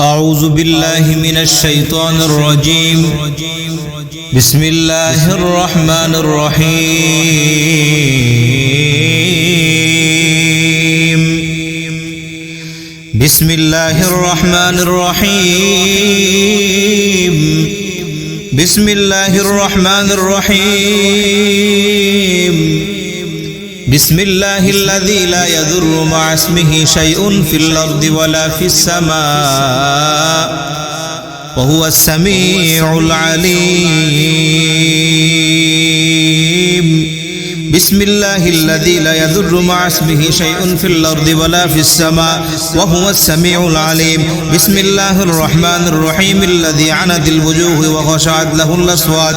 أعوذ بالله من الشيطان الرجيم بسم الله الرحمن الرحيم بسم الله الرحمن الرحيم بسم الله الرحمن الرحيم بسم الله الذي لا يضر مع اسمه شيء في الأرض ولا في السماء وهو السميع العليم بسم الله الذي لا يضر مع اسمه شيء في الأرض ولا في السماء وهو السميع العليم بسم الله الرحمن الرحيم الذي عنت الوجوه وخشعت له الأصوات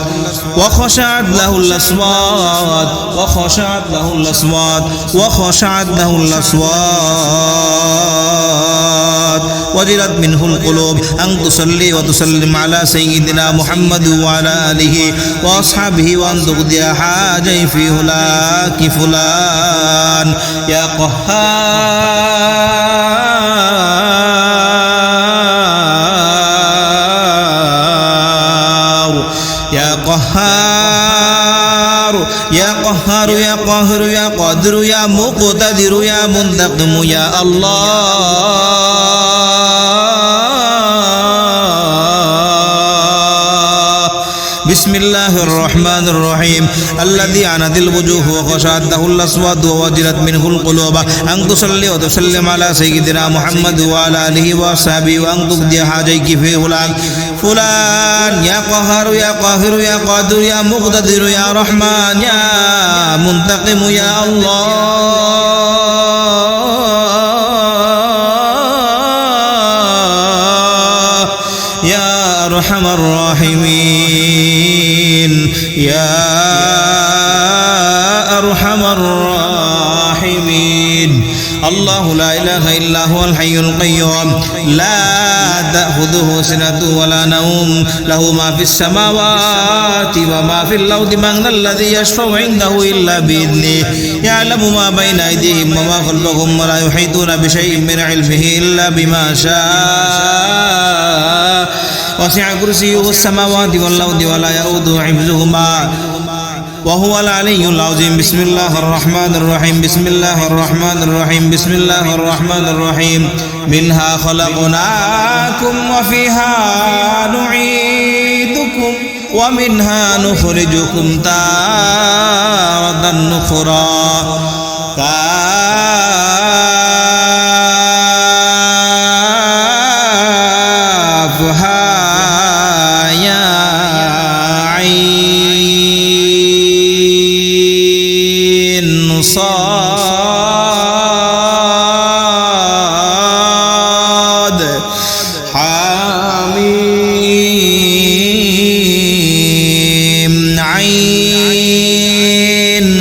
وخشعت له الأصوات وخشعت له الأصوات وخشعت له الأصوات وجلت منه القلوب أن تصلي وتسلم على سيدنا محمد وعلى آله وأصحابه وأن تقضي حاجي في هلاك فلان يا قهار يا قهار يا قهار يا قاهر يا قادر يا مقتدر يا منتقم يا الله بسم الله الرحمن الرحيم الذي عنت الوجوه وخشعت له الأصوات ووجلت منه القلوب أن تصلي وتسلم على سيدنا محمد وعلى آله وصحبه وأن تقضي حاجيك في فلان يا قهار يا قاهر يا قادر يا مقتدر يا رحمن يا منتقم يا الله يا أرحم الراحمين يا أرحم الراحمين الله لا إله إلا هو الحي القيوم لا تأخذه سنة ولا نوم له ما في السماوات وما في الأرض من الذي يشفع عنده إلا بإذنه يعلم ما بين أيديهم وما خلفهم ولا يحيطون بشيء من علمه إلا بما شاء وسع كرسيه السماوات والأرض ولا يؤوده حفظهما وهو العلي العظيم بسم الله الرحمن الرحيم بسم الله الرحمن الرحيم بسم الله الرحمن الرحيم منها خلقناكم وفيها نعيدكم ومنها نخرجكم تارة أخرى صاد حاميم عين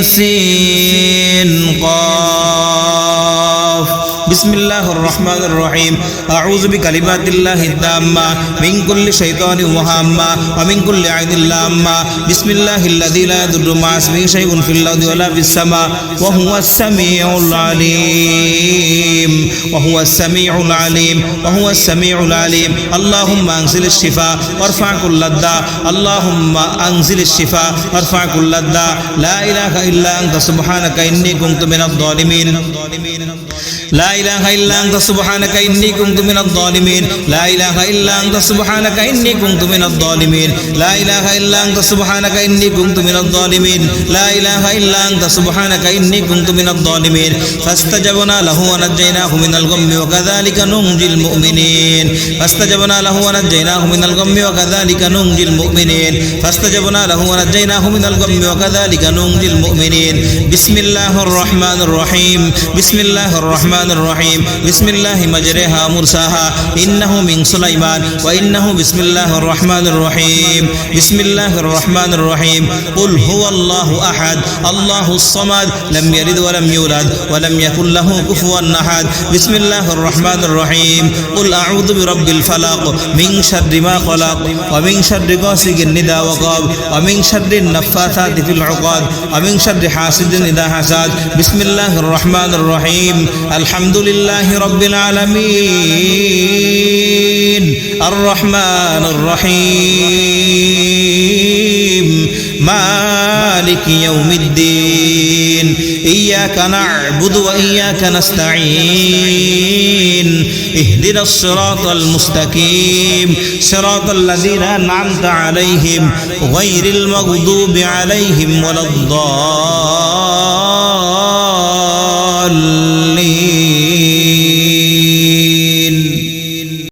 سين قاف بسم الله الرحمن الرحيم أعوذ بكلمات الله التامة من كل شيطان وهامة ومن كل عين لامة بسم الله الذي لا يضر مع اسمه شيء في الأرض ولا في السماء وهو السميع العليم وهو السميع العليم وهو السميع العليم اللهم أنزل الشفاء وارفع كل الداء اللهم أنزل الشفاء وارفع كل الداء لا إله إلا أنت سبحانك إني كنت من الظالمين لا إله إلا أنت سبحانك إني كنت من الظالمين لا إله إلا أنت سبحانك إني كنت من الظالمين لا إله إلا أنت سبحانك إني كنت من الظالمين لا إله إلا أنت سبحانك إني كنت من الظالمين فاستجبنا له ونجيناه من الغم وكذلك ننجي المؤمنين فاستجبنا له ونجيناه من الغم وكذلك ننجي المؤمنين فاستجبنا له ونجيناه من الغم وكذلك ننجي المؤمنين بسم الله الرحمن الرحيم بسم الله الرحمن الرحيم بسم الله مجريها مرساها إنه من سليمان وإنه بسم الله الرحمن الرحيم بسم الله الرحمن الرحيم قل هو الله أحد الله الصمد لم يلد ولم يولد ولم يكن له كفوا أحد بسم الله الرحمن الرحيم قل أعوذ برب الفلق من شر ما خلق ومن شر غاسق إذا وقب ومن شر النفاثات في العقد ومن شر حاسد إذا حسد بسم الله الرحمن الرحيم আলহামদুলিল্লাহি রাব্বিল আলামিন আর রহমানির রহিম মালিক ইয়াউমিদ্দিন ইয়্যাকা না'বুদু ওয়া ইয়্যাকা নাস্তাঈন ইহদিনাস সিরাতাল মুস্তাকিম সিরাতাল লাযীনা আন'আমতা আলাইহিম গায়রিল মাগদুবি আলাইহিম ওয়ালাদ-দাল্লিন